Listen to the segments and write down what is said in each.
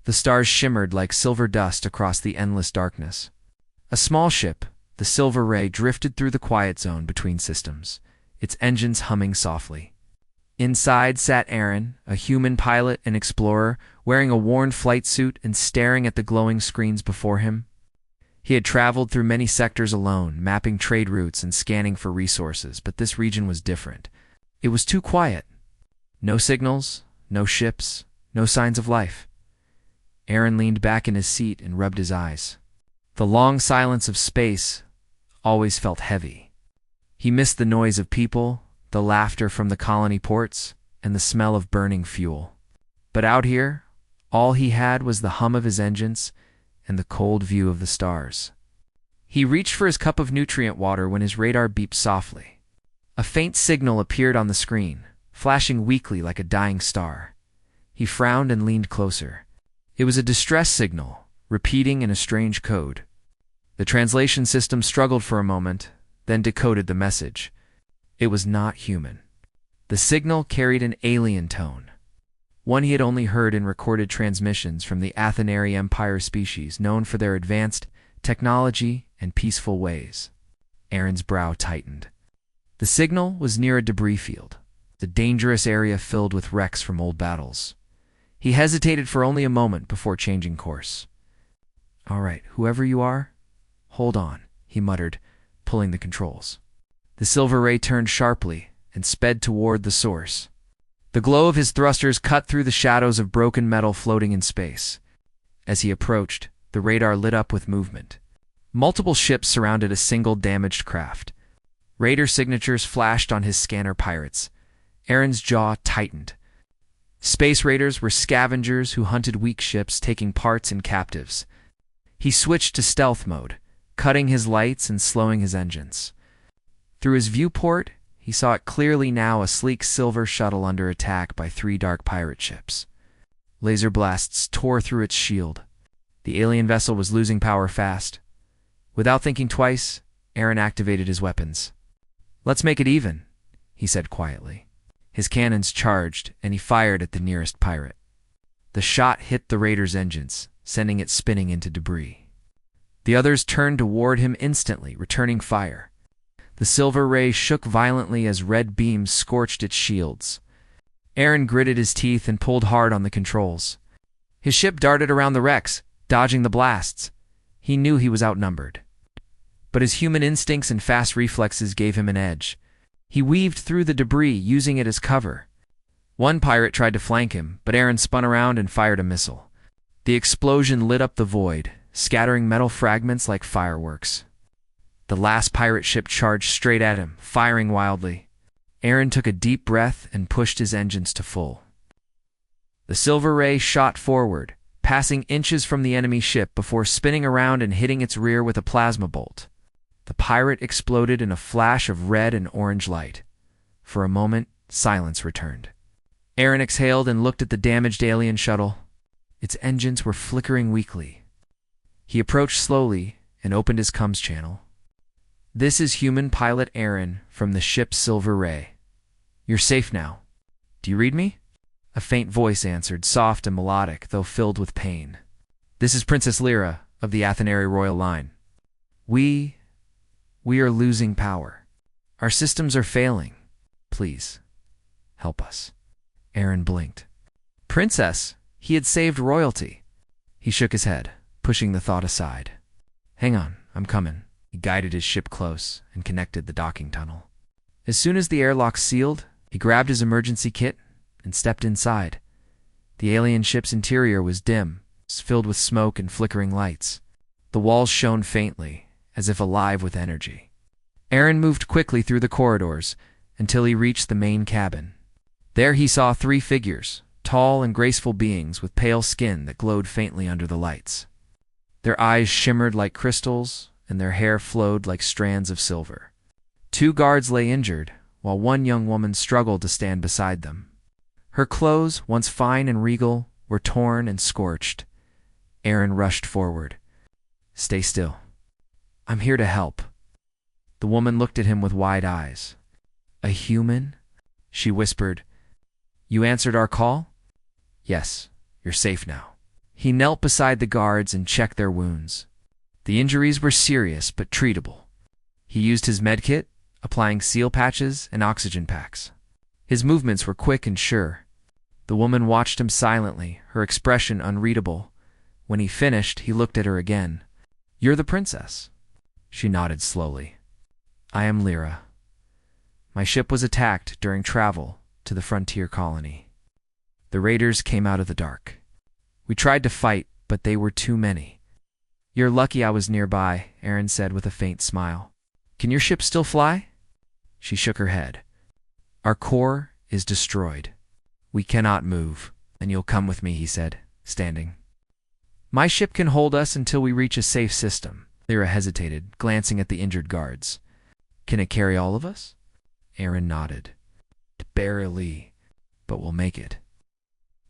The stars shimmered like silver dust across the endless darkness. A small ship, the Silver Ray, drifted through the quiet zone between systems, its engines humming softly. Inside sat Aaron, a human pilot and explorer, wearing a worn flight suit and staring at the glowing screens before him. He had traveled through many sectors alone, mapping trade routes and scanning for resources, but this region was different. It was too quiet. No signals, no ships, no signs of life. Aaron leaned back in his seat and rubbed his eyes. The long silence of space always felt heavy. He missed the noise of people, the laughter from the colony ports, and the smell of burning fuel. But out here, all he had was the hum of his engines and the cold view of the stars. He reached for his cup of nutrient water when his radar beeped softly. A faint signal appeared on the screen, flashing weakly like a dying star. He frowned and leaned closer. It was a distress signal, repeating in a strange code. The translation system struggled for a moment, then decoded the message. It was not human. The signal carried an alien tone, one he had only heard in recorded transmissions from the Athenary Empire species known for their advanced technology and peaceful ways. Aaron's brow tightened. The signal was near a debris field, the dangerous area filled with wrecks from old battles. He hesitated for only a moment before changing course. "All right, whoever you are, hold on," he muttered, pulling the controls. The Silver Ray turned sharply and sped toward the source. The glow of his thrusters cut through the shadows of broken metal floating in space. As he approached, the radar lit up with movement. Multiple ships surrounded a single damaged craft. Raider signatures flashed on his scanner pirates. Aaron's jaw tightened. Space raiders were scavengers who hunted weak ships, taking parts and captives. He switched to stealth mode, cutting his lights and slowing his engines. Through his viewport, he saw it clearly now, a sleek silver shuttle under attack by 3 dark pirate ships. Laser blasts tore through its shield. The alien vessel was losing power fast. Without thinking twice, Aaron activated his weapons. "Let's make it even," he said quietly. His cannons charged, and he fired at the nearest pirate. The shot hit the raider's engines, sending it spinning into debris. The others turned toward him instantly, returning fire. The Silver Ray shook violently as red beams scorched its shields. Aaron gritted his teeth and pulled hard on the controls. His ship darted around the wrecks, dodging the blasts. He knew he was outnumbered. But his human instincts and fast reflexes gave him an edge. He weaved through the debris, using it as cover. One pirate tried to flank him, but Aaron spun around and fired a missile. The explosion lit up the void, scattering metal fragments like fireworks. The last pirate ship charged straight at him, firing wildly. Aaron took a deep breath and pushed his engines to full. The Silver Ray shot forward, passing inches from the enemy ship before spinning around and hitting its rear with a plasma bolt. The pirate exploded in a flash of red and orange light. For a moment, silence returned. Aaron exhaled and looked at the damaged alien shuttle. Its engines were flickering weakly. He approached slowly and opened his comms channel. "This is human pilot Aaron from the ship Silver Ray. You're safe now. Do you read me?" A faint voice answered, soft and melodic, though filled with pain. "This is Princess Lyra of the Athenary Royal Line. We are losing power. Our systems are failing. Please, help us." Aaron blinked. Princess, he had saved royalty. He shook his head, pushing the thought aside. "Hang on, I'm coming." He guided his ship close and connected the docking tunnel. As soon as the airlock sealed, he grabbed his emergency kit and stepped inside. The alien ship's interior was dim, filled with smoke and flickering lights. The walls shone faintly, as if alive with energy. Aaron moved quickly through the corridors until he reached the main cabin. There he saw 3 figures, tall and graceful beings with pale skin that glowed faintly under the lights. Their eyes shimmered like crystals, and their hair flowed like strands of silver. 2 guards lay injured, while one young woman struggled to stand beside them. Her clothes, once fine and regal, were torn and scorched. Aaron rushed forward. "Stay still. I'm here to help." The woman looked at him with wide eyes. "A human?" she whispered. "You answered our call?" "Yes, you're safe now." He knelt beside the guards and checked their wounds. The injuries were serious but treatable. He used his medkit, applying seal patches and oxygen packs. His movements were quick and sure. The woman watched him silently, her expression unreadable. When he finished, he looked at her again. "You're the princess." She nodded slowly. "I am Lyra. My ship was attacked during travel to the frontier colony. The raiders came out of the dark. We tried to fight, but they were too many." "You're lucky I was nearby," Aaron said with a faint smile. "Can your ship still fly?" She shook her head. "Our core is destroyed. We cannot move." "Then you'll come with me," he said, standing. "My ship can hold us until we reach a safe system." Lyra hesitated, glancing at the injured guards. "Can it carry all of us?" Aaron nodded. "Barely, but we'll make it."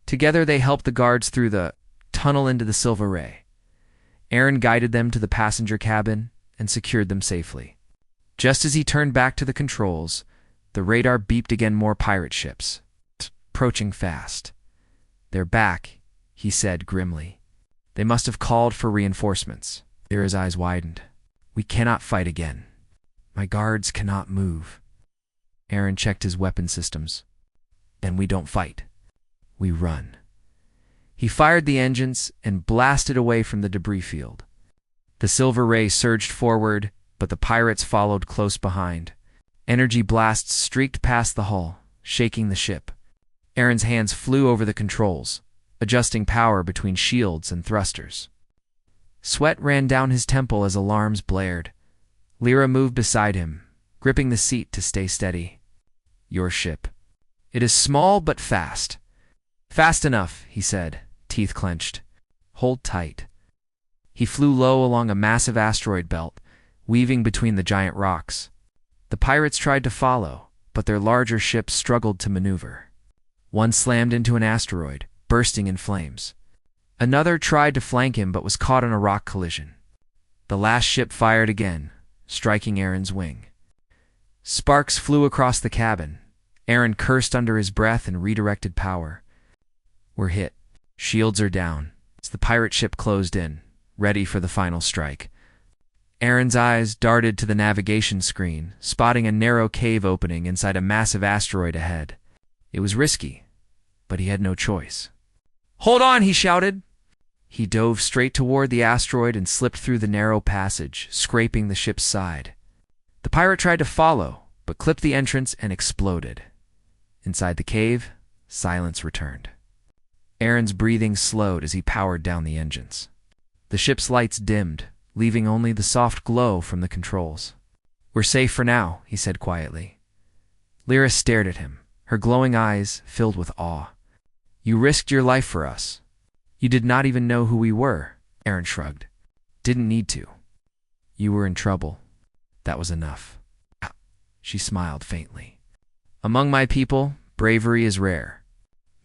Together they helped the guards through the tunnel into the Silver Ray. Aaron guided them to the passenger cabin and secured them safely. Just as he turned back to the controls, the radar beeped again. More pirate ships, approaching fast. "They're back," he said grimly. "They must have called for reinforcements." Lyra's eyes widened. "We cannot fight again. My guards cannot move." Aaron checked his weapon systems. "Then we don't fight. We run." He fired the engines and blasted away from the debris field. The Silver Ray surged forward, but the pirates followed close behind. Energy blasts streaked past the hull, shaking the ship. Aaron's hands flew over the controls, adjusting power between shields and thrusters. Sweat ran down his temple as alarms blared. Lyra moved beside him, gripping the seat to stay steady. "Your ship. It is small but fast." "Fast enough," he said, teeth clenched. "Hold tight." He flew low along a massive asteroid belt, weaving between the giant rocks. The pirates tried to follow, but their larger ships struggled to maneuver. One slammed into an asteroid, bursting in flames. Another tried to flank him but was caught in a rock collision. The last ship fired again, striking Aaron's wing. Sparks flew across the cabin. Aaron cursed under his breath and redirected power. "We're hit. Shields are down." As the pirate ship closed in, ready for the final strike, Aaron's eyes darted to the navigation screen, spotting a narrow cave opening inside a massive asteroid ahead. It was risky, but he had no choice. "Hold on!" he shouted. He dove straight toward the asteroid and slipped through the narrow passage, scraping the ship's side. The pirate tried to follow, but clipped the entrance and exploded. Inside the cave, silence returned. Aaron's breathing slowed as he powered down the engines. The ship's lights dimmed, leaving only the soft glow from the controls. "We're safe for now," he said quietly. Lyra stared at him, her glowing eyes filled with awe. "You risked your life for us. You did not even know who we were." Aaron shrugged. "Didn't need to. You were in trouble. That was enough." She smiled faintly. "Among my people, bravery is rare.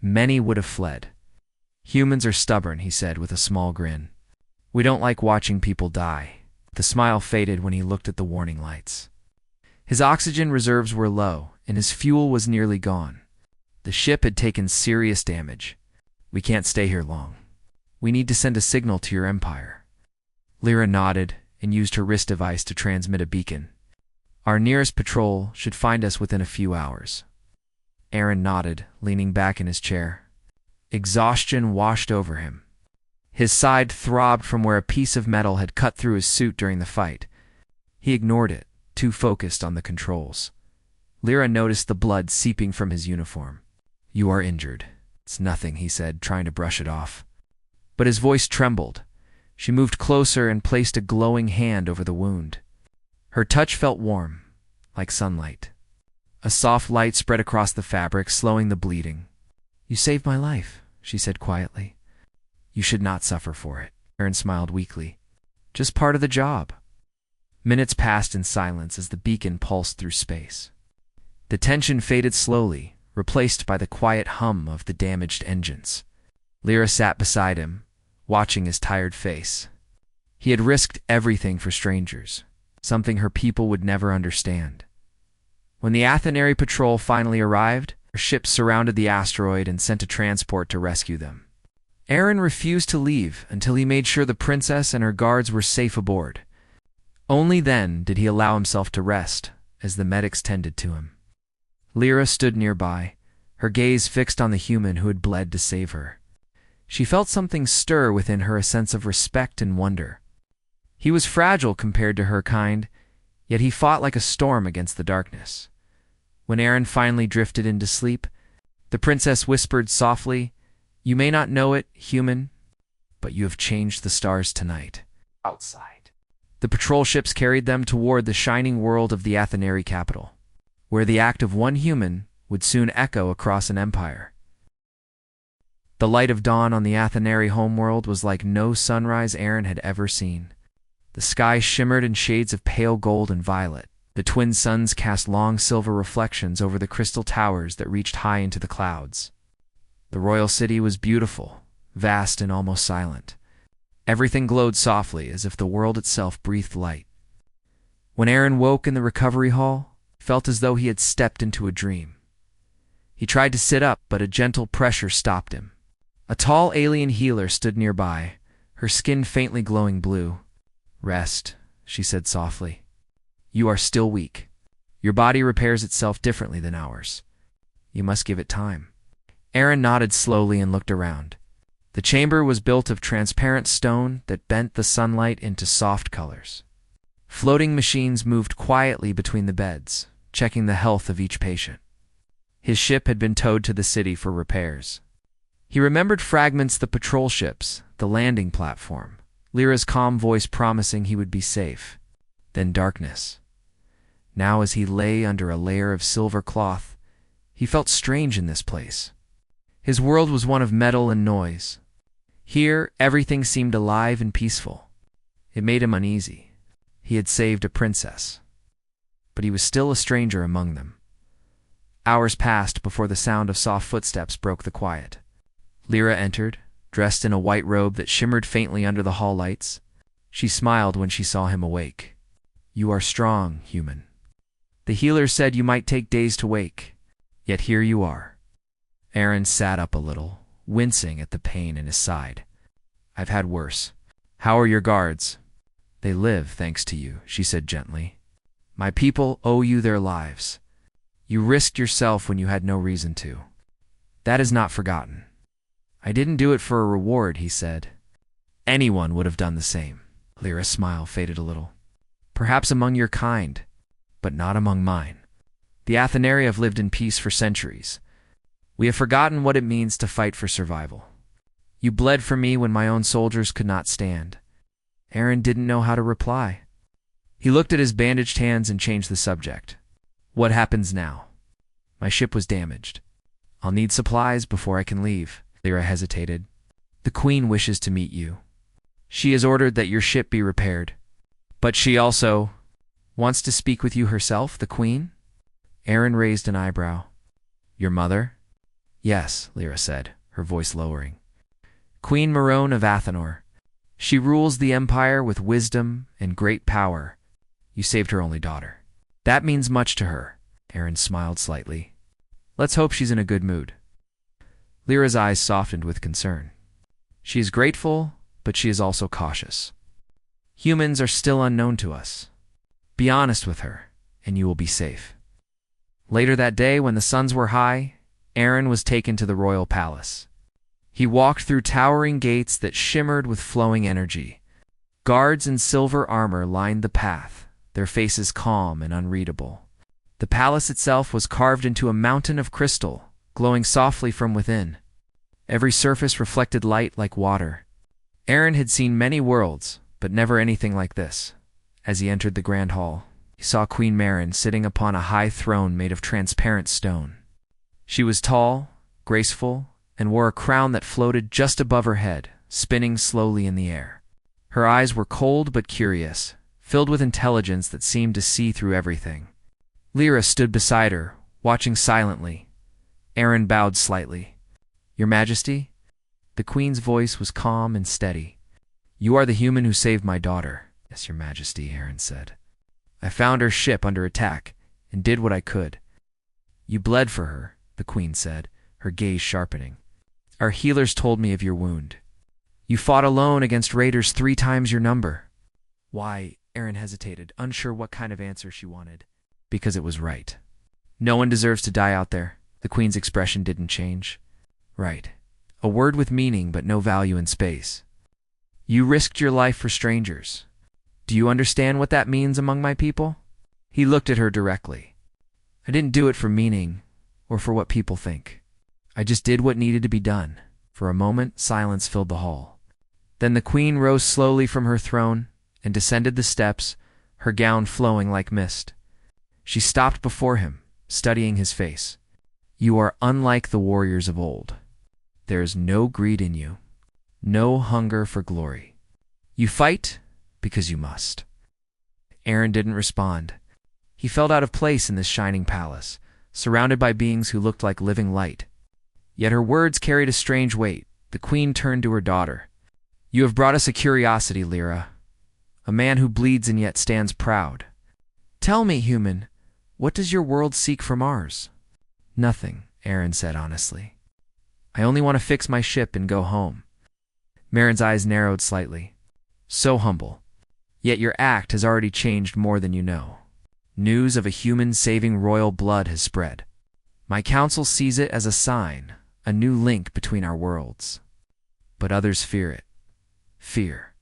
Many would have fled." "Humans are stubborn," he said with a small grin. "We don't like watching people die." The smile faded when he looked at the warning lights. His oxygen reserves were low, and his fuel was nearly gone. The ship had taken serious damage. "We can't stay here long. We need to send a signal to your empire." Lyra nodded and used her wrist device to transmit a beacon. "Our nearest patrol should find us within a few hours." Aaron nodded, leaning back in his chair. Exhaustion washed over him. His side throbbed from where a piece of metal had cut through his suit during the fight. He ignored it, too focused on the controls. Lyra noticed the blood seeping from his uniform. "You are injured." "It's nothing," he said, trying to brush it off. But his voice trembled. She moved closer and placed a glowing hand over the wound. Her touch felt warm, like sunlight. A soft light spread across the fabric, slowing the bleeding. "You saved my life," she said quietly. "You should not suffer for it." Aaron smiled weakly. "Just part of the job." Minutes passed in silence as the beacon pulsed through space. The tension faded slowly, replaced by the quiet hum of the damaged engines. Lyra sat beside him, watching his tired face. He had risked everything for strangers, something her people would never understand. When the Athenary patrol finally arrived, her ships surrounded the asteroid and sent a transport to rescue them. Aaron refused to leave until he made sure the princess and her guards were safe aboard. Only then did he allow himself to rest, as the medics tended to him. Lyra stood nearby, her gaze fixed on the human who had bled to save her. She felt something stir within her, a sense of respect and wonder. He was fragile compared to her kind, yet he fought like a storm against the darkness. When Aaron finally drifted into sleep, the princess whispered softly, "You may not know it, human, but you have changed the stars tonight." Outside, the patrol ships carried them toward the shining world of the Athenary capital, where the act of one human would soon echo across an empire. The light of dawn on the Athenary homeworld was like no sunrise Aaron had ever seen. The sky shimmered in shades of pale gold and violet. The twin suns cast long silver reflections over the crystal towers that reached high into the clouds. The royal city was beautiful, vast and almost silent. Everything glowed softly, as if the world itself breathed light. When Aaron woke in the recovery hall, he felt as though he had stepped into a dream. He tried to sit up, but a gentle pressure stopped him. A tall alien healer stood nearby, her skin faintly glowing blue. "Rest," she said softly. "You are still weak. Your body repairs itself differently than ours. You must give it time." Aaron nodded slowly and looked around. The chamber was built of transparent stone that bent the sunlight into soft colors. Floating machines moved quietly between the beds, checking the health of each patient. His ship had been towed to the city for repairs. He remembered fragments of the patrol ships, the landing platform, Lyra's calm voice promising he would be safe. Then darkness. Now as he lay under a layer of silver cloth, he felt strange in this place. His world was one of metal and noise. Here, everything seemed alive and peaceful. It made him uneasy. He had saved a princess, but he was still a stranger among them. Hours passed before the sound of soft footsteps broke the quiet. Lyra entered, dressed in a white robe that shimmered faintly under the hall lights. She smiled when she saw him awake. "You are strong, human. The healer said you might take days to wake, yet here you are." Aaron sat up a little, wincing at the pain in his side. "I've had worse. How are your guards?" "They live thanks to you," she said gently. "My people owe you their lives. You risked yourself when you had no reason to. That is not forgotten." "I didn't do it for a reward," he said. "Anyone would have done the same." Lyra's smile faded a little. "Perhaps among your kind, but not among mine. The Athenary have lived in peace for centuries. We have forgotten what it means to fight for survival. You bled for me when my own soldiers could not stand." Aaron didn't know how to reply. He looked at his bandaged hands and changed the subject. "What happens now?" "My ship was damaged. I'll need supplies before I can leave." Lyra hesitated. "The Queen wishes to meet you. She has ordered that your ship be repaired. But she also wants to speak with you herself, the Queen?" Aaron raised an eyebrow. "Your mother?" "Yes," Lyra said, her voice lowering. "Queen Marone of Athenor. She rules the empire with wisdom and great power. You saved her only daughter. That means much to her." Aaron smiled slightly. "Let's hope she's in a good mood." Lyra's eyes softened with concern. "She is grateful, but she is also cautious. Humans are still unknown to us. Be honest with her, and you will be safe." Later that day, when the suns were high, Aaron was taken to the royal palace. He walked through towering gates that shimmered with flowing energy. Guards in silver armor lined the path, their faces calm and unreadable. The palace itself was carved into a mountain of crystal, glowing softly from within. Every surface reflected light like water. Aaron had seen many worlds, but never anything like this. As he entered the grand hall, he saw Queen Marone sitting upon a high throne made of transparent stone. She was tall, graceful, and wore a crown that floated just above her head, spinning slowly in the air. Her eyes were cold but curious, filled with intelligence that seemed to see through everything. Lyra stood beside her, watching silently. Aaron bowed slightly. "Your Majesty?" The Queen's voice was calm and steady. "You are the human who saved my daughter." "Yes, Your Majesty," Aaron said. "I found her ship under attack and did what I could." "You bled for her," the Queen said, her gaze sharpening. Our healers told me of your wound. You fought alone against raiders 3 times your number. Why? Aaron hesitated, unsure what kind of answer she wanted. Because it was right. No one deserves to die out there. The Queen's expression didn't change. Right. A word with meaning but no value in space. You risked your life for strangers. Do you understand what that means among my people? He looked at her directly. I didn't do it for meaning or for what people think. I just did what needed to be done. For a moment, silence filled the hall. Then the Queen rose slowly from her throne and descended the steps, her gown flowing like mist. She stopped before him, studying his face. You are unlike the warriors of old. There is no greed in you, no hunger for glory. You fight because you must. Aaron didn't respond. He felt out of place in this shining palace, surrounded by beings who looked like living light. Yet her words carried a strange weight. The Queen turned to her daughter. You have brought us a curiosity, Lyra. A man who bleeds and yet stands proud. Tell me, human, what does your world seek from ours? Nothing, Aaron said honestly. I only want to fix my ship and go home. Marin's eyes narrowed slightly. So humble. Yet your act has already changed more than you know. News of a human saving royal blood has spread. My council sees it as a sign, a new link between our worlds. But others fear it. Fear?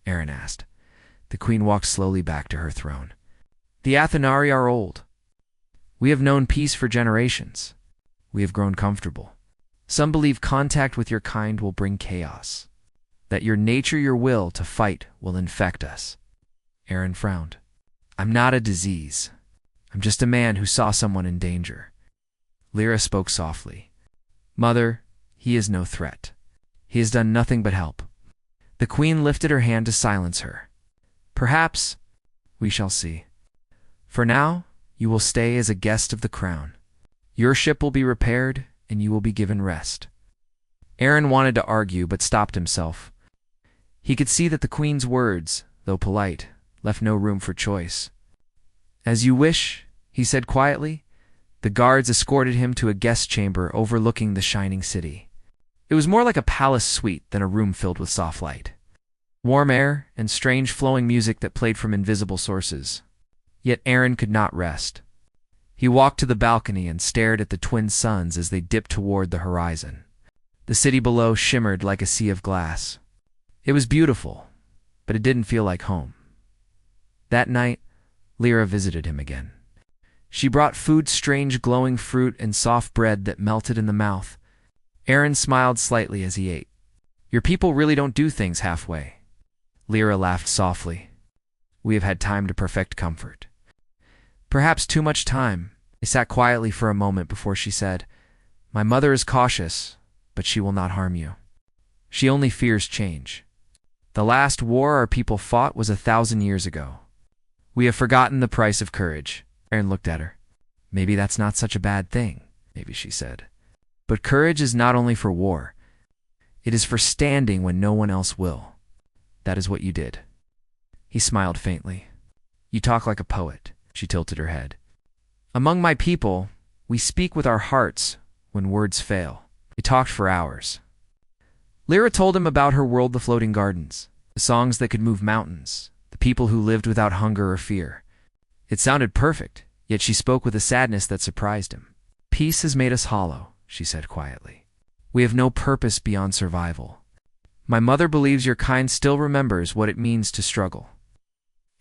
Aaron asked. The Queen walked slowly back to her throne. The Athenari are old. We have known peace for generations. We have grown comfortable. Some believe contact with your kind will bring chaos. That your nature, your will to fight will infect us. Aaron frowned. I'm not a disease. I'm just a man who saw someone in danger. Lyra spoke softly. Mother, he is no threat. He has done nothing but help. The Queen lifted her hand to silence her. Perhaps we shall see. For now, you will stay as a guest of the crown. Your ship will be repaired, and you will be given rest. Aaron wanted to argue, but stopped himself. He could see that the Queen's words, though polite, left no room for choice. As you wish, he said quietly. The guards escorted him to a guest chamber overlooking the shining city. It was more like a palace suite than a room filled with soft light. Warm air and strange flowing music that played from invisible sources. Yet Aaron could not rest. He walked to the balcony and stared at the twin suns as they dipped toward the horizon. The city below shimmered like a sea of glass. It was beautiful, but it didn't feel like home. That night, Lyra visited him again. She brought food, strange glowing fruit and soft bread that melted in the mouth. Aaron smiled slightly as he ate. Your people really don't do things halfway. Lyra laughed softly. We have had time to perfect comfort. Perhaps too much time. They sat quietly for a moment before she said, My mother is cautious, but she will not harm you. She only fears change. The last war our people fought was 1,000 years ago. We have forgotten the price of courage. Aaron looked at her. Maybe that's not such a bad thing, maybe she said. But courage is not only for war. It is for standing when no one else will. That is what you did. He smiled faintly. You talk like a poet. She tilted her head. Among my people, we speak with our hearts when words fail. They talked for hours. Lyra told him about her world, the floating gardens, the songs that could move mountains, the people who lived without hunger or fear. It sounded perfect, yet she spoke with a sadness that surprised him. Peace has made us hollow, she said quietly. We have no purpose beyond survival. My mother believes your kind still remembers what it means to struggle.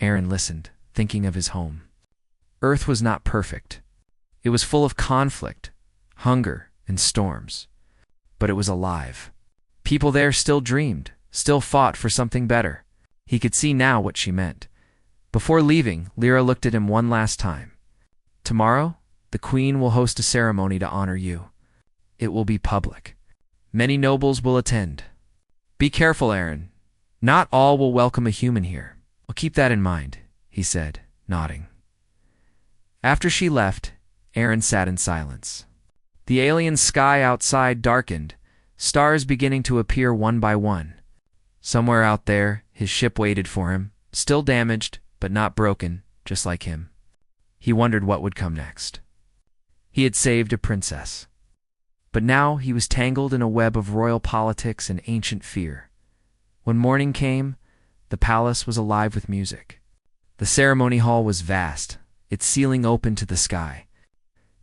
Aaron listened, thinking of his home. Earth was not perfect. It was full of conflict, hunger, and storms. But it was alive. People there still dreamed, still fought for something better. He could see now what she meant. Before leaving, Lyra looked at him one last time. Tomorrow, the Queen will host a ceremony to honor you. It will be public. Many nobles will attend. Be careful, Aaron. Not all will welcome a human here. I'll keep that in mind, he said, nodding. After she left, Aaron sat in silence. The alien sky outside darkened, stars beginning to appear one by one. Somewhere out there, his ship waited for him, still damaged, but not broken, just like him. He wondered what would come next. He had saved a princess. But now he was tangled in a web of royal politics and ancient fear. When morning came, the palace was alive with music. The ceremony hall was vast, its ceiling open to the sky.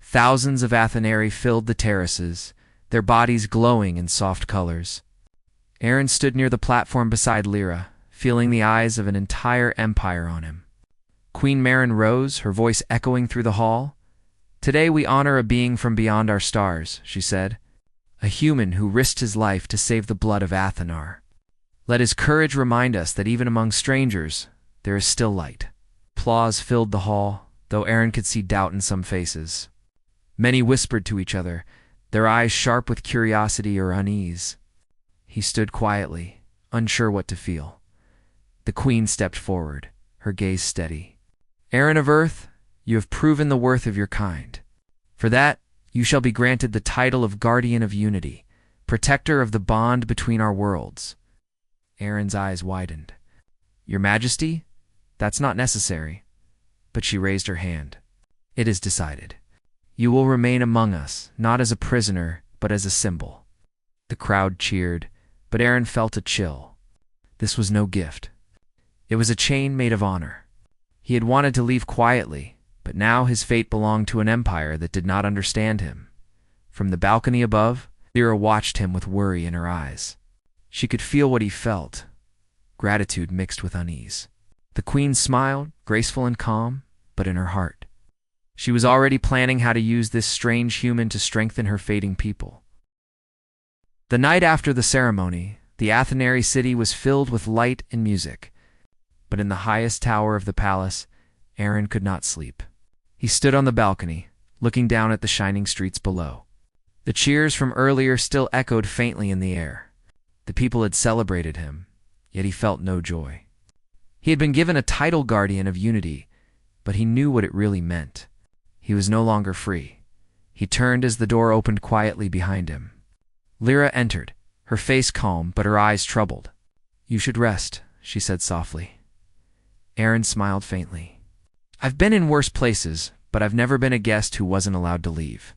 Thousands of Athenari filled the terraces, their bodies glowing in soft colors. Aaron stood near the platform beside Lyra, feeling the eyes of an entire empire on him. Queen Marin rose, her voice echoing through the hall. "Today we honor a being from beyond our stars," she said. "A human who risked his life to save the blood of Athenar. Let his courage remind us that even among strangers, there is still light." Applause filled the hall, though Aaron could see doubt in some faces. Many whispered to each other, their eyes sharp with curiosity or unease. He stood quietly, unsure what to feel. The queen stepped forward, her gaze steady. "Aaron of Earth, you have proven the worth of your kind. For that, you shall be granted the title of Guardian of Unity, protector of the bond between our worlds." Aaron's eyes widened. "Your Majesty? That's not necessary." But she raised her hand. "It is decided. You will remain among us, not as a prisoner, but as a symbol." The crowd cheered, but Aaron felt a chill. This was no gift. It was a chain made of honor. He had wanted to leave quietly, but now his fate belonged to an empire that did not understand him. From the balcony above, Lyra watched him with worry in her eyes. She could feel what he felt, gratitude mixed with unease. The queen smiled, graceful and calm, but in her heart. She was already planning how to use this strange human to strengthen her fading people. The night after the ceremony, the Athenari city was filled with light and music. But in the highest tower of the palace, Aaron could not sleep. He stood on the balcony, looking down at the shining streets below. The cheers from earlier still echoed faintly in the air. The people had celebrated him, yet he felt no joy. He had been given a title Guardian of Unity, but he knew what it really meant. He was no longer free. He turned as the door opened quietly behind him. Lyra entered, her face calm but her eyes troubled. "You should rest," she said softly. Aaron smiled faintly. "I've been in worse places, but I've never been a guest who wasn't allowed to leave."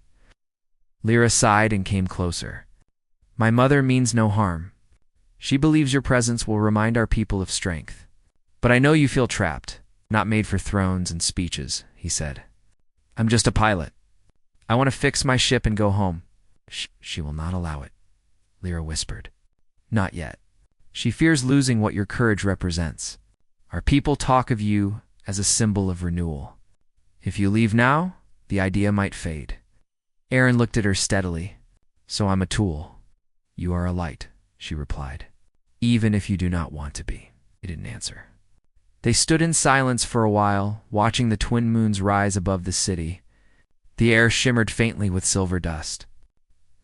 Lyra sighed and came closer. "My mother means no harm. She believes your presence will remind our people of strength. But I know you feel trapped, not made for thrones and speeches," he said. "I'm just a pilot. I want to fix my ship and go home." She will not allow it," Lyra whispered. "Not yet. She fears losing what your courage represents. Our people talk of you as a symbol of renewal. If you leave now, the idea might fade." Aaron looked at her steadily. "So I'm a tool." "You are a light," she replied. "Even if you do not want to be." He didn't answer. They stood in silence for a while, watching the twin moons rise above the city. The air shimmered faintly with silver dust.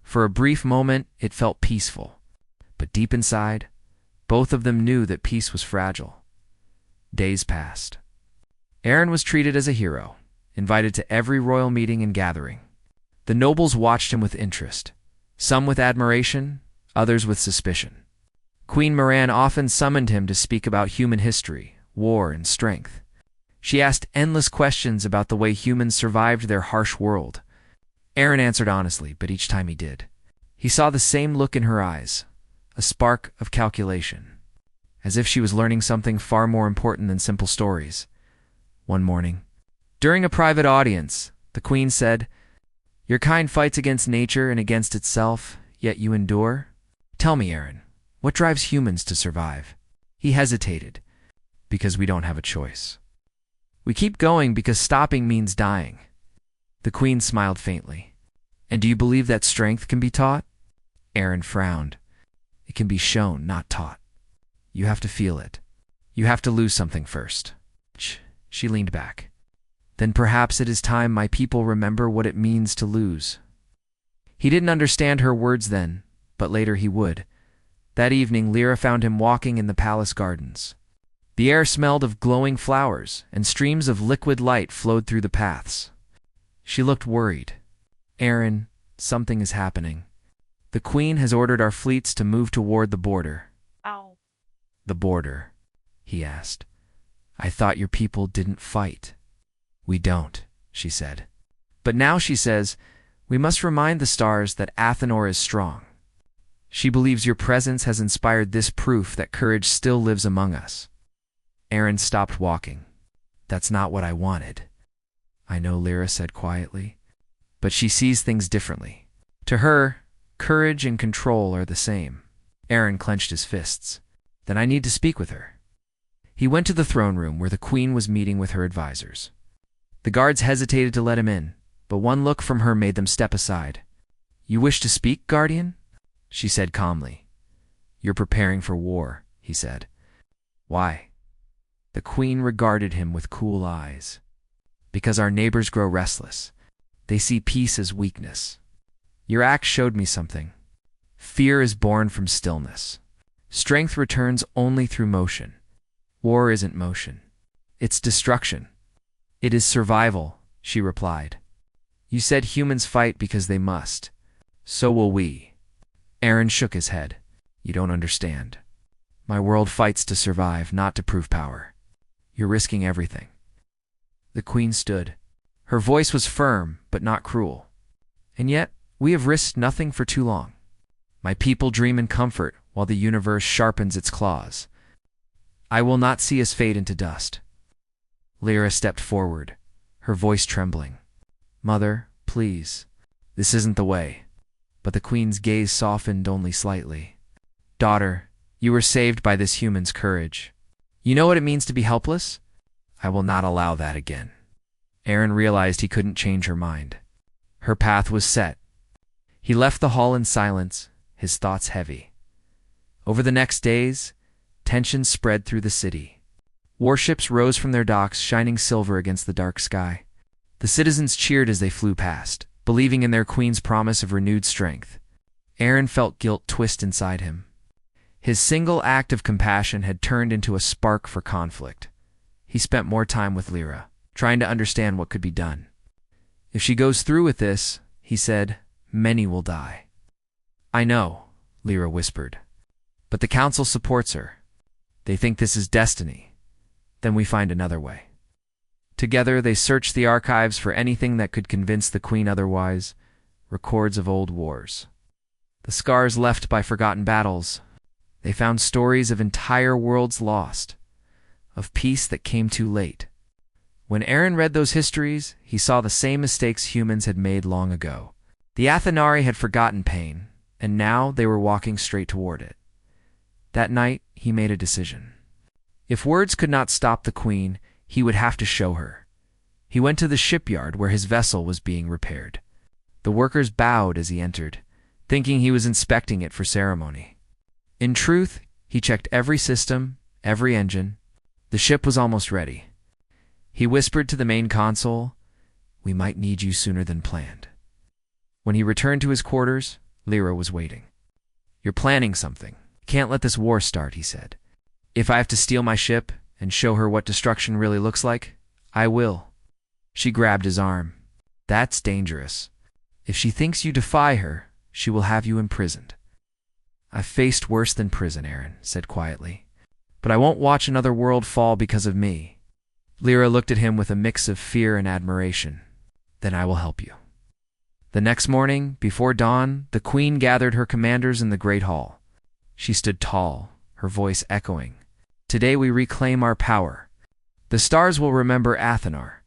For a brief moment, it felt peaceful. But deep inside, both of them knew that peace was fragile. Days passed. Aaron was treated as a hero, invited to every royal meeting and gathering. The nobles watched him with interest, some with admiration, others with suspicion. Queen Marin often summoned him to speak about human history, war, and strength. She asked endless questions about the way humans survived their harsh world. Aaron answered honestly, but each time he did, he saw the same look in her eyes, a spark of calculation, as if she was learning something far more important than simple stories. One morning, during a private audience, the queen said, "Your kind fights against nature and against itself, yet you endure. Tell me, Aaron, what drives humans to survive?" He hesitated. "Because we don't have a choice. We keep going because stopping means dying." The queen smiled faintly. "And do you believe that strength can be taught?" Aaron frowned. "It can be shown, not taught. You have to feel it. You have to lose something first." She leaned back. "Then perhaps it is time my people remember what it means to lose." He didn't understand her words then, but later he would. That evening, Lyra found him walking in the palace gardens. The air smelled of glowing flowers, and streams of liquid light flowed through the paths. She looked worried. "Aaron, something is happening. The queen has ordered our fleets to move toward the border." Ow. "The border?" he asked. "I thought your people didn't fight." "We don't," she said. "But now she says, We must remind the stars that Athenor is strong. She believes your presence has inspired this proof that courage still lives among us. Aaron stopped walking. That's not what I wanted. I know, Lyra said quietly. But she sees things differently. To her, courage and control are the same. Aaron clenched his fists. Then I need to speak with her. He went to the throne room where the queen was meeting with her advisors. The guards hesitated to let him in, but one look from her made them step aside. You wish to speak, Guardian? She said calmly. You're preparing for war, he said. Why? The queen regarded him with cool eyes. Because our neighbors grow restless. They see peace as weakness. Your act showed me something. Fear is born from stillness. Strength returns only through motion. War isn't motion. It's destruction. It is survival, she replied. You said humans fight because they must. So will we. Aaron shook his head. You don't understand. My world fights to survive, not to prove power. You're risking everything. The queen stood. Her voice was firm, but not cruel. And yet, we have risked nothing for too long. My people dream in comfort while the universe sharpens its claws. I will not see us fade into dust. Lyra stepped forward, her voice trembling. Mother, please. This isn't the way. But the queen's gaze softened only slightly. Daughter, you were saved by this human's courage. You know what it means to be helpless? I will not allow that again. Aaron realized he couldn't change her mind. Her path was set. He left the hall in silence, his thoughts heavy. Over the next days, tension spread through the city. Warships rose from their docks, shining silver against the dark sky. The citizens cheered as they flew past, believing in their queen's promise of renewed strength. Aaron felt guilt twist inside him. His single act of compassion had turned into a spark for conflict. He spent more time with Lyra, trying to understand what could be done. If she goes through with this, he said, many will die. I know, Lyra whispered. But the council supports her. They think this is destiny. Then we find another way. Together they searched the archives for anything that could convince the queen otherwise, records of old wars. The scars left by forgotten battles. They found stories of entire worlds lost, of peace that came too late. When Aaron read those histories, he saw the same mistakes humans had made long ago. The Athenari had forgotten pain, and now they were walking straight toward it. That night, he made a decision. If words could not stop the queen, he would have to show her. He went to the shipyard where his vessel was being repaired. The workers bowed as he entered, thinking he was inspecting it for ceremony. In truth, he checked every system, every engine. The ship was almost ready. He whispered to the main console, "We might need you sooner than planned." When he returned to his quarters, Lyra was waiting. "You're planning something. Can't let this war start," he said. "If I have to steal my ship and show her what destruction really looks like, I will." She grabbed his arm. "That's dangerous. If she thinks you defy her, she will have you imprisoned." "I've faced worse than prison," Aaron said quietly. "But I won't watch another world fall because of me." Lyra looked at him with a mix of fear and admiration. "Then I will help you." The next morning, before dawn, the queen gathered her commanders in the great hall. She stood tall, her voice echoing. "Today we reclaim our power. The stars will remember Athenor."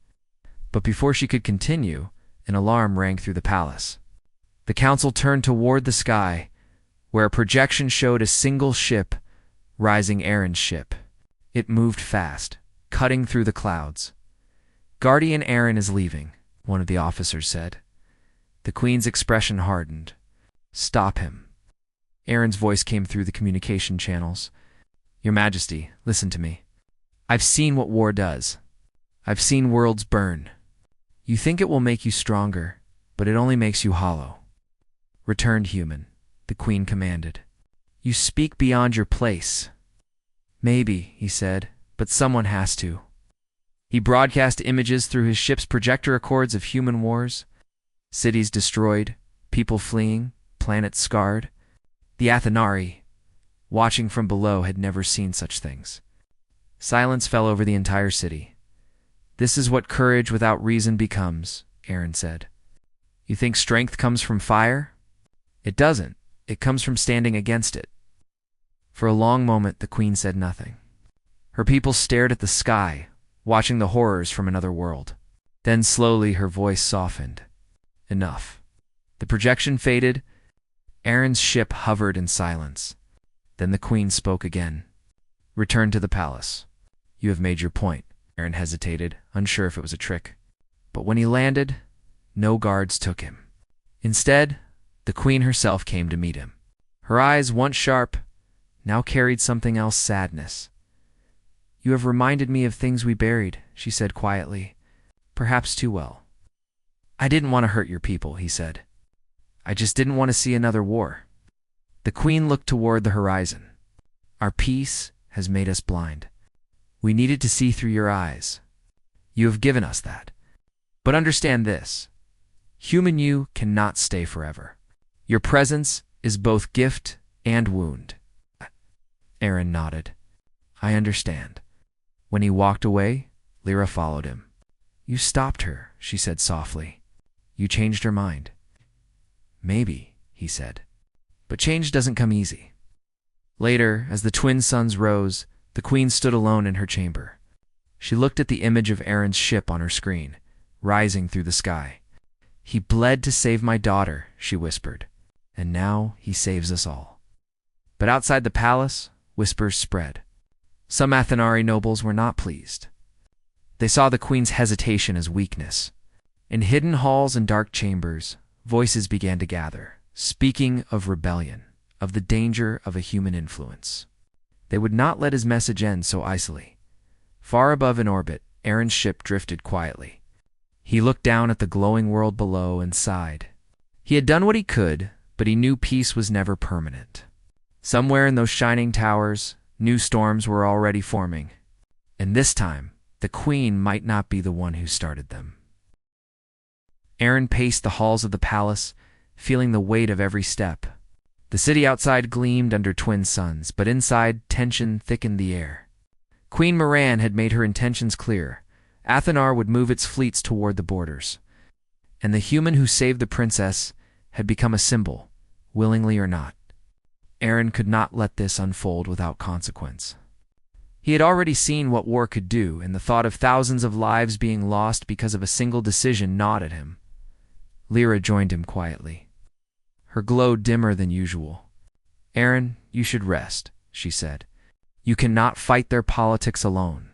But before she could continue, an alarm rang through the palace. The council turned toward the sky, where a projection showed a single ship rising, Aaron's ship. It moved fast, cutting through the clouds. "Guardian Aaron is leaving," one of the officers said. The queen's expression hardened. "Stop him." Aaron's voice came through the communication channels. "Your Majesty, listen to me. I've seen what war does. I've seen worlds burn. You think it will make you stronger, but it only makes you hollow. Return human," the queen commanded. "You speak beyond your place." "Maybe," he said, "but someone has to." He broadcast images through his ship's projector records of human wars. Cities destroyed, people fleeing, planets scarred. The Athenari, watching from below, had never seen such things. Silence fell over the entire city. "This is what courage without reason becomes," Aaron said. You think strength comes from fire? It doesn't. It comes from standing against it. For a long moment, the queen said nothing. Her people stared at the sky, watching the horrors from another world. Then slowly her voice softened. Enough. The projection faded. Aaron's ship hovered in silence. Then the queen spoke again. Return to the palace. You have made your point. Aaron hesitated, unsure if it was a trick. But when he landed, no guards took him. Instead, the queen herself came to meet him. Her eyes, once sharp, now carried something else: sadness. You have reminded me of things we buried, she said quietly, perhaps too well. I didn't want to hurt your people, he said. I just didn't want to see another war. The queen looked toward the horizon. Our peace has made us blind. We needed to see through your eyes. You have given us that. But understand this. Human you cannot stay forever. Your presence is both gift and wound. Aaron nodded. I understand. When he walked away, Lyra followed him. You stopped her, she said softly. You changed her mind. Maybe, he said. But change doesn't come easy. Later, as the twin suns rose, the queen stood alone in her chamber. She looked at the image of Aaron's ship on her screen, rising through the sky. He bled to save my daughter, she whispered, and now he saves us all. But outside the palace, whispers spread. Some Athenari nobles were not pleased. They saw the queen's hesitation as weakness. In hidden halls and dark chambers, voices began to gather, speaking of rebellion, of the danger of a human influence. They would not let his message end so icily. Far above in orbit, Aaron's ship drifted quietly. He looked down at the glowing world below and sighed. He had done what he could, but he knew peace was never permanent. Somewhere in those shining towers, new storms were already forming. And this time, the queen might not be the one who started them. Aaron paced the halls of the palace, feeling the weight of every step. The city outside gleamed under twin suns, but inside tension thickened the air. Queen Moran had made her intentions clear. Athenar would move its fleets toward the borders. And the human who saved the princess had become a symbol, willingly or not. Aaron could not let this unfold without consequence. He had already seen what war could do, and the thought of thousands of lives being lost because of a single decision gnawed at him. Lyra joined him quietly. Her glow dimmer than usual. Aaron, you should rest, she said. You cannot fight their politics alone.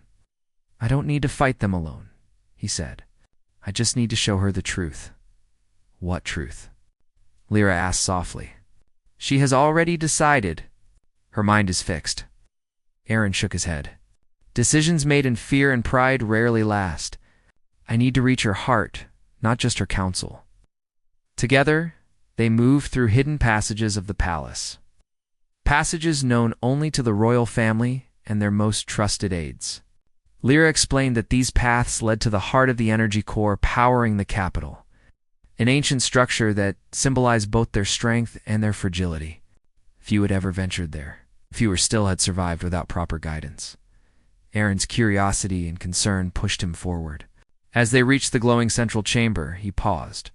I don't need to fight them alone, he said. I just need to show her the truth. What truth? Lyra asked softly. She has already decided. Her mind is fixed. Aaron shook his head. Decisions made in fear and pride rarely last. I need to reach her heart, not just her counsel. Together, they moved through hidden passages of the palace. Passages known only to the royal family and their most trusted aides. Lyra explained that these paths led to the heart of the energy core powering the capital, an ancient structure that symbolized both their strength and their fragility. Few had ever ventured there. Fewer still had survived without proper guidance. Aaron's curiosity and concern pushed him forward. As they reached the glowing central chamber, he paused.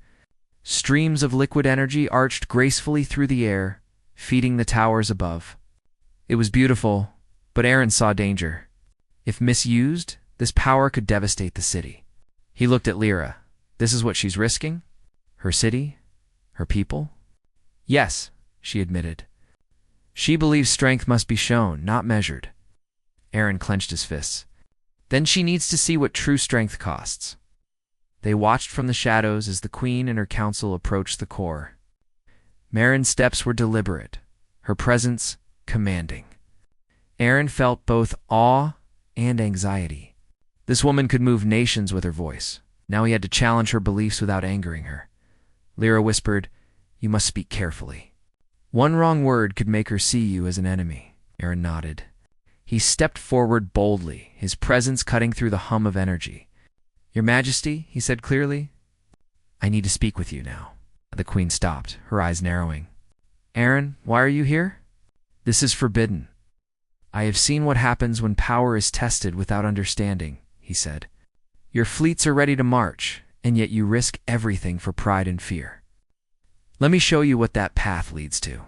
Streams of liquid energy arched gracefully through the air, feeding the towers above. It was beautiful, but Aaron saw danger. If misused, this power could devastate the city. He looked at Lyra. This is what she's risking? Her city? Her people? Yes, she admitted. She believes strength must be shown, not measured. Aaron clenched his fists. Then she needs to see what true strength costs. They watched from the shadows as the queen and her council approached the core. Marin's steps were deliberate, her presence commanding. Aaron felt both awe and anxiety. This woman could move nations with her voice. Now he had to challenge her beliefs without angering her. Lyra whispered, You must speak carefully. One wrong word could make her see you as an enemy. Aaron nodded. He stepped forward boldly, his presence cutting through the hum of energy. Your Majesty, he said clearly, I need to speak with you now. The queen stopped, her eyes narrowing. Aaron, why are you here? This is forbidden. I have seen what happens when power is tested without understanding, he said. Your fleets are ready to march, and yet you risk everything for pride and fear. Let me show you what that path leads to.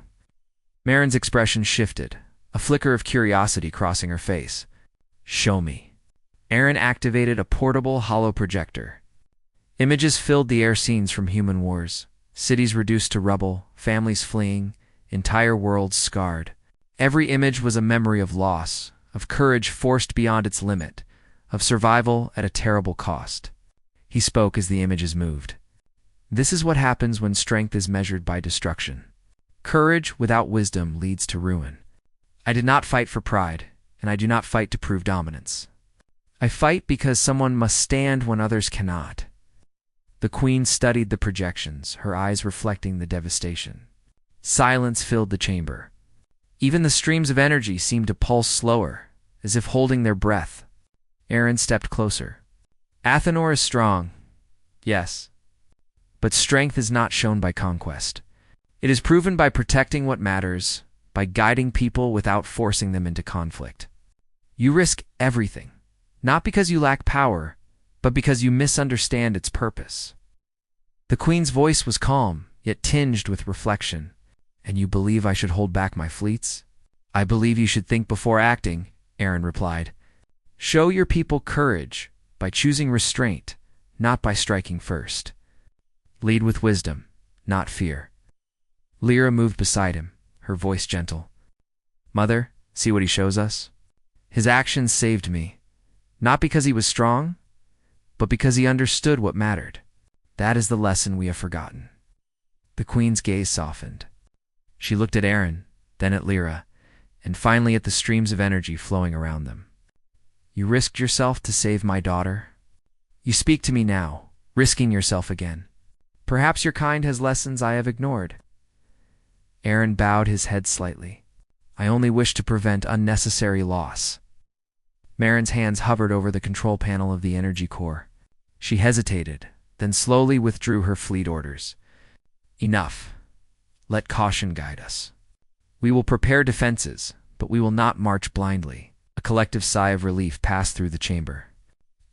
Marin's expression shifted, a flicker of curiosity crossing her face. Show me. Aaron activated a portable hollow projector. Images filled the air, scenes from human wars, cities reduced to rubble, families fleeing, entire worlds scarred. Every image was a memory of loss, of courage forced beyond its limit, of survival at a terrible cost. He spoke as the images moved. This is what happens when strength is measured by destruction. Courage without wisdom leads to ruin. I did not fight for pride, and I do not fight to prove dominance. I fight because someone must stand when others cannot. The queen studied the projections, her eyes reflecting the devastation. Silence filled the chamber. Even the streams of energy seemed to pulse slower, as if holding their breath. Aaron stepped closer. Athenor is strong, yes, but strength is not shown by conquest. It is proven by protecting what matters, by guiding people without forcing them into conflict. You risk everything, not because you lack power, but because you misunderstand its purpose. The queen's voice was calm, yet tinged with reflection. And you believe I should hold back my fleets? I believe you should think before acting, Aaron replied. Show your people courage by choosing restraint, not by striking first. Lead with wisdom, not fear. Lyra moved beside him, her voice gentle. Mother, see what he shows us? His actions saved me, not because he was strong, but because he understood what mattered. That is the lesson we have forgotten. The queen's gaze softened. She looked at Aaron, then at Lyra, and finally at the streams of energy flowing around them. You risked yourself to save my daughter. You speak to me now, risking yourself again. Perhaps your kind has lessons I have ignored. Aaron bowed his head slightly. I only wish to prevent unnecessary loss. Marin's hands hovered over the control panel of the energy core. She hesitated, then slowly withdrew her fleet orders. Enough. Let caution guide us. We will prepare defenses, but we will not march blindly. A collective sigh of relief passed through the chamber.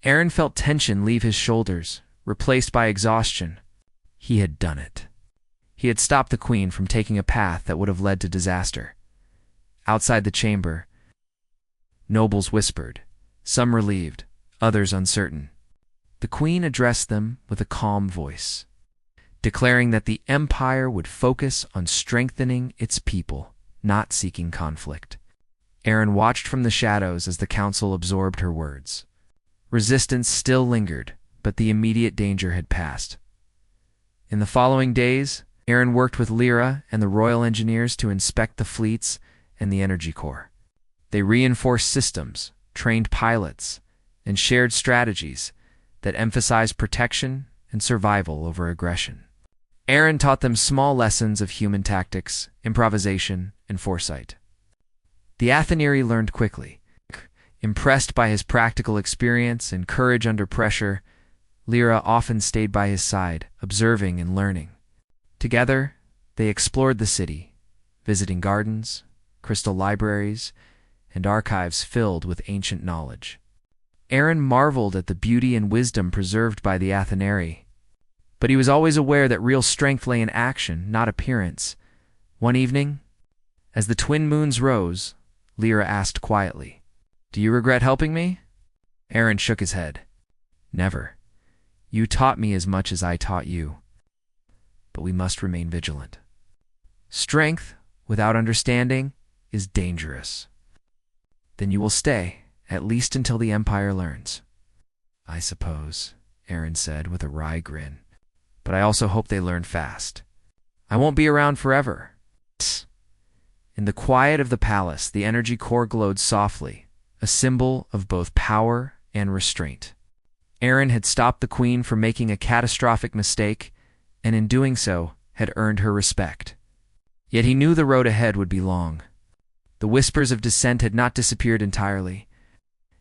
Aaron felt tension leave his shoulders, replaced by exhaustion. He had done it. He had stopped the queen from taking a path that would have led to disaster. Outside the chamber, nobles whispered, some relieved, others uncertain. The queen addressed them with a calm voice, declaring that the empire would focus on strengthening its people, not seeking conflict. Aaron watched from the shadows as the council absorbed her words. Resistance still lingered, but the immediate danger had passed. In the following days, Aaron worked with Lyra and the royal engineers to inspect the fleets and the energy core. They reinforced systems, trained pilots, and shared strategies that emphasized protection and survival over aggression. Aaron taught them small lessons of human tactics, improvisation, and foresight. The Atheneri learned quickly. Impressed by his practical experience and courage under pressure, Lyra often stayed by his side, observing and learning. Together, they explored the city, visiting gardens, crystal libraries, and archives filled with ancient knowledge. Aaron marveled at the beauty and wisdom preserved by the Atheneri, but he was always aware that real strength lay in action, not appearance. One evening, as the twin moons rose, Lyra asked quietly, "Do you regret helping me?" Aaron shook his head. "Never. You taught me as much as I taught you. But we must remain vigilant. Strength without understanding is dangerous." "Then you will stay, at least until the Empire learns." "I suppose," Aaron said with a wry grin. "But I also hope they learn fast. I won't be around forever." In the quiet of the palace, the energy core glowed softly, a symbol of both power and restraint. Aaron had stopped the queen from making a catastrophic mistake, and in doing so, had earned her respect. Yet he knew the road ahead would be long. The whispers of dissent had not disappeared entirely,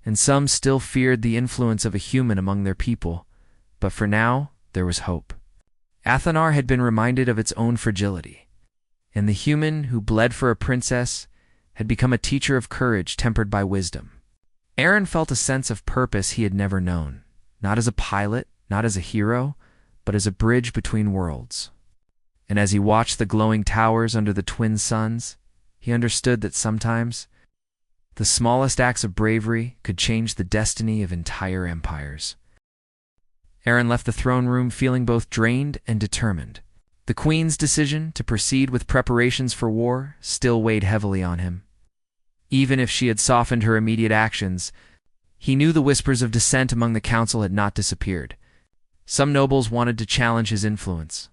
and some still feared the influence of a human among their people, but for now, there was hope. Athenor had been reminded of its own fragility, and the human who bled for a princess had become a teacher of courage tempered by wisdom. Aaron felt a sense of purpose he had never known, not as a pilot, not as a hero, but as a bridge between worlds. And as he watched the glowing towers under the twin suns, he understood that sometimes the smallest acts of bravery could change the destiny of entire empires. Aaron left the throne room feeling both drained and determined. The Queen's decision to proceed with preparations for war still weighed heavily on him. Even if she had softened her immediate actions, he knew the whispers of dissent among the council had not disappeared. Some nobles wanted to challenge his influence.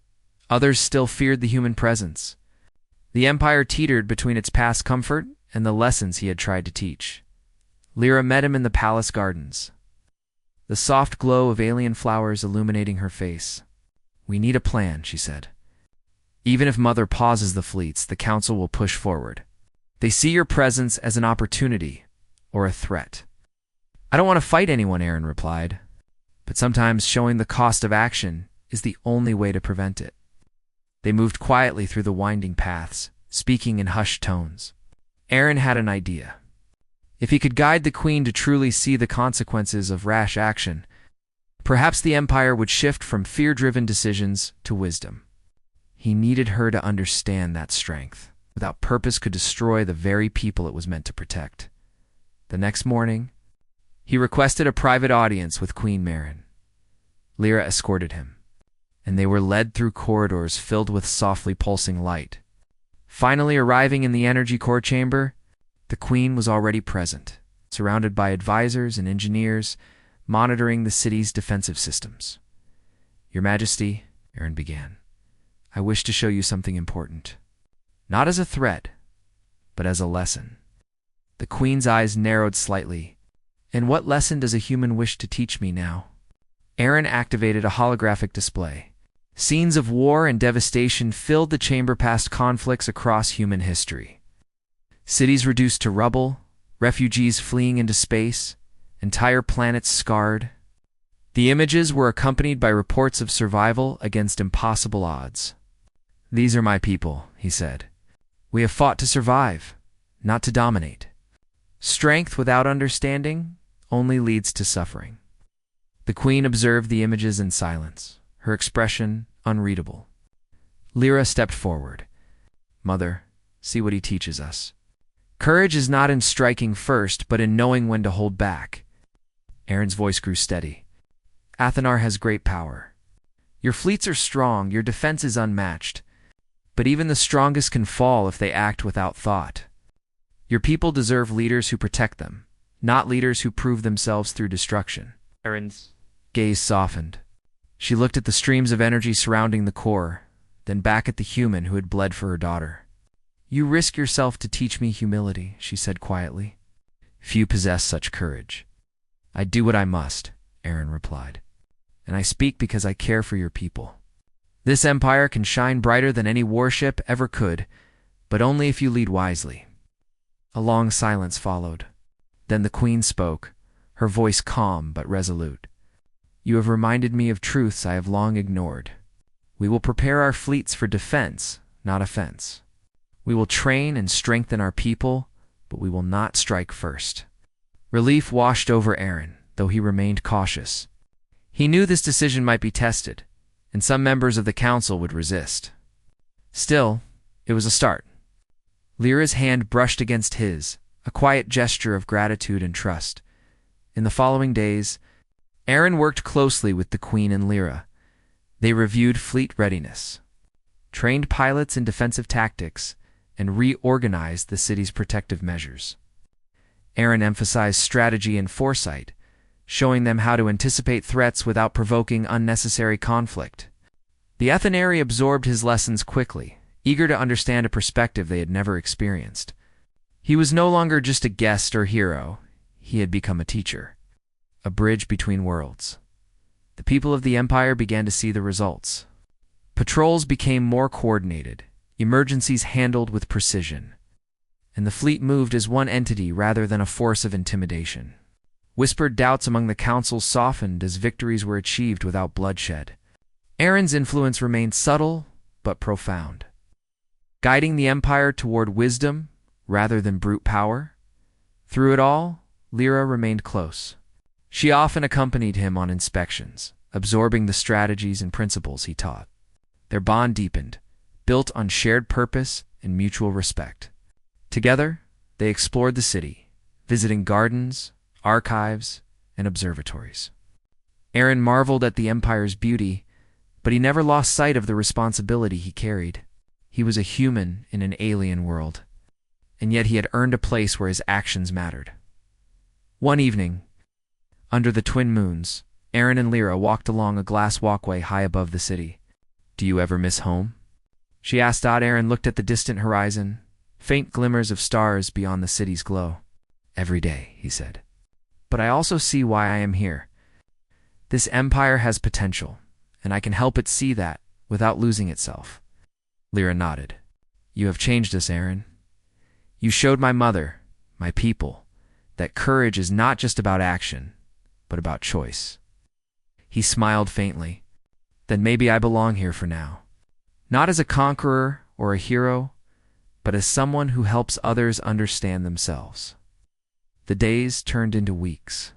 Others still feared the human presence. The empire teetered between its past comfort and the lessons he had tried to teach. Lyra met him in the palace gardens, the soft glow of alien flowers illuminating her face. "We need a plan," she said. "Even if Mother pauses the fleets, the council will push forward. They see your presence as an opportunity or a threat." "I don't want to fight anyone," Aaron replied. "But sometimes showing the cost of action is the only way to prevent it." They moved quietly through the winding paths, speaking in hushed tones. Aaron had an idea. If he could guide the Queen to truly see the consequences of rash action, perhaps the empire would shift from fear-driven decisions to wisdom. He needed her to understand that strength, without purpose, could destroy the very people it was meant to protect. The next morning, he requested a private audience with Queen Marin. Lyra escorted him, and they were led through corridors filled with softly pulsing light. Finally arriving in the energy core chamber, the Queen was already present, surrounded by advisors and engineers monitoring the city's defensive systems. "Your Majesty," Aaron began, "I wish to show you something important. Not as a threat, but as a lesson." The Queen's eyes narrowed slightly. "And what lesson does a human wish to teach me now?" Aaron activated a holographic display. Scenes of war and devastation filled the chamber past conflicts across human history. Cities reduced to rubble, refugees fleeing into space, entire planets scarred. The images were accompanied by reports of survival against impossible odds. "These are my people," he said. "We have fought to survive, not to dominate. Strength without understanding only leads to suffering." The Queen observed the images in silence, her expression unreadable. Lyra stepped forward. "Mother, see what he teaches us. Courage is not in striking first, but in knowing when to hold back." Aaron's voice grew steady. "Athenar has great power. Your fleets are strong, your defense is unmatched. But even the strongest can fall if they act without thought. Your people deserve leaders who protect them, not leaders who prove themselves through destruction." Aaron's gaze softened. She looked at the streams of energy surrounding the core, then back at the human who had bled for her daughter. "You risk yourself to teach me humility," she said quietly. "Few possess such courage." "I do what I must," Aaron replied. "And I speak because I care for your people. This empire can shine brighter than any warship ever could, but only if you lead wisely." A long silence followed. Then the Queen spoke, her voice calm but resolute. "You have reminded me of truths I have long ignored. We will prepare our fleets for defense, not offense. We will train and strengthen our people, but we will not strike first." Relief washed over Aaron, though he remained cautious. He knew this decision might be tested, and some members of the council would resist. Still, it was a start. Lyra's hand brushed against his, a quiet gesture of gratitude and trust. In the following days, Aaron worked closely with the Queen and Lyra. They reviewed fleet readiness, trained pilots in defensive tactics, and reorganized the city's protective measures. Aaron emphasized strategy and foresight, showing them how to anticipate threats without provoking unnecessary conflict. The Athenari absorbed his lessons quickly, eager to understand a perspective they had never experienced. He was no longer just a guest or hero, he had become a teacher, a bridge between worlds. The people of the Empire began to see the results. Patrols became more coordinated, emergencies handled with precision, and the fleet moved as one entity rather than a force of intimidation. Whispered doubts among the council softened as victories were achieved without bloodshed. Aaron's influence remained subtle but profound, guiding the Empire toward wisdom rather than brute power. Through it all, Lyra remained close. She often accompanied him on inspections, absorbing the strategies and principles he taught. Their bond deepened, built on shared purpose and mutual respect. Together, they explored the city, visiting gardens, archives, and observatories. Aaron marveled at the Empire's beauty, but he never lost sight of the responsibility he carried. He was a human in an alien world, and yet he had earned a place where his actions mattered. One evening, under the twin moons, Aaron and Lyra walked along a glass walkway high above the city. "Do you ever miss home?" she asked. Aaron looked at the distant horizon, faint glimmers of stars beyond the city's glow. "Every day," he said. "But I also see why I am here. This empire has potential, and I can help it see that without losing itself." Lyra nodded. "You have changed us, Aaron. You showed my mother, my people, that courage is not just about action, but about choice." He smiled faintly. "Then maybe I belong here for now. Not as a conqueror or a hero, but as someone who helps others understand themselves." The days turned into weeks.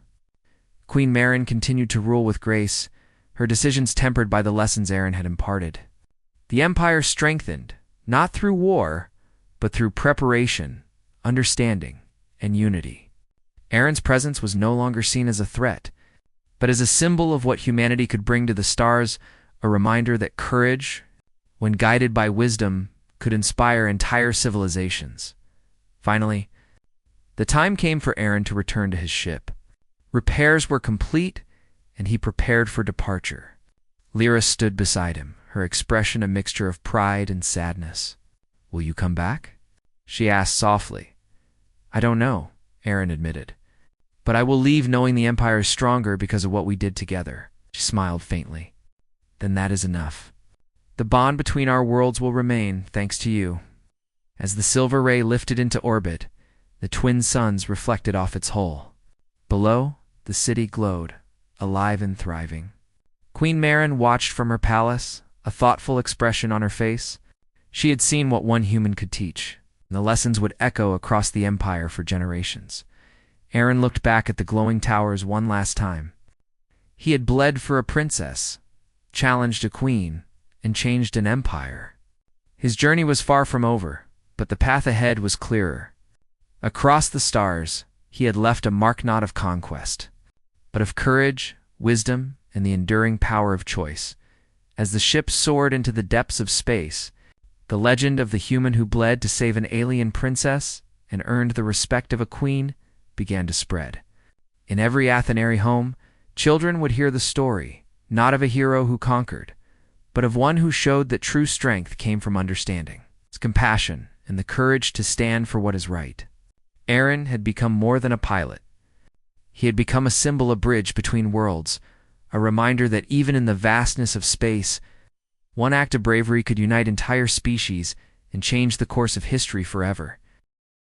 Queen Marin continued to rule with grace, her decisions tempered by the lessons Aaron had imparted. The empire strengthened, not through war, but through preparation, understanding, and unity. Aaron's presence was no longer seen as a threat, but as a symbol of what humanity could bring to the stars, a reminder that courage, when guided by wisdom, could inspire entire civilizations. Finally, the time came for Aaron to return to his ship. Repairs were complete, and he prepared for departure. Lyra stood beside him, her expression a mixture of pride and sadness. "Will you come back?" she asked softly. "I don't know," Aaron admitted. "But I will leave knowing the Empire is stronger because of what we did together." She smiled faintly. "Then that is enough. The bond between our worlds will remain, thanks to you." As the silver ray lifted into orbit, the twin suns reflected off its hull. Below, the city glowed, alive and thriving. Queen Marin watched from her palace, a thoughtful expression on her face. She had seen what one human could teach, and the lessons would echo across the empire for generations. Aaron looked back at the glowing towers one last time. He had bled for a princess, challenged a queen, and changed an empire. His journey was far from over, but the path ahead was clearer. Across the stars, he had left a mark not of conquest, but of courage, wisdom, and the enduring power of choice. As the ship soared into the depths of space, the legend of the human who bled to save an alien princess and earned the respect of a queen began to spread. In every Athenary home, children would hear the story, not of a hero who conquered, but of one who showed that true strength came from understanding, compassion, and the courage to stand for what is right. Aaron had become more than a pilot. He had become a symbol, a bridge between worlds, a reminder that even in the vastness of space, one act of bravery could unite entire species and change the course of history forever.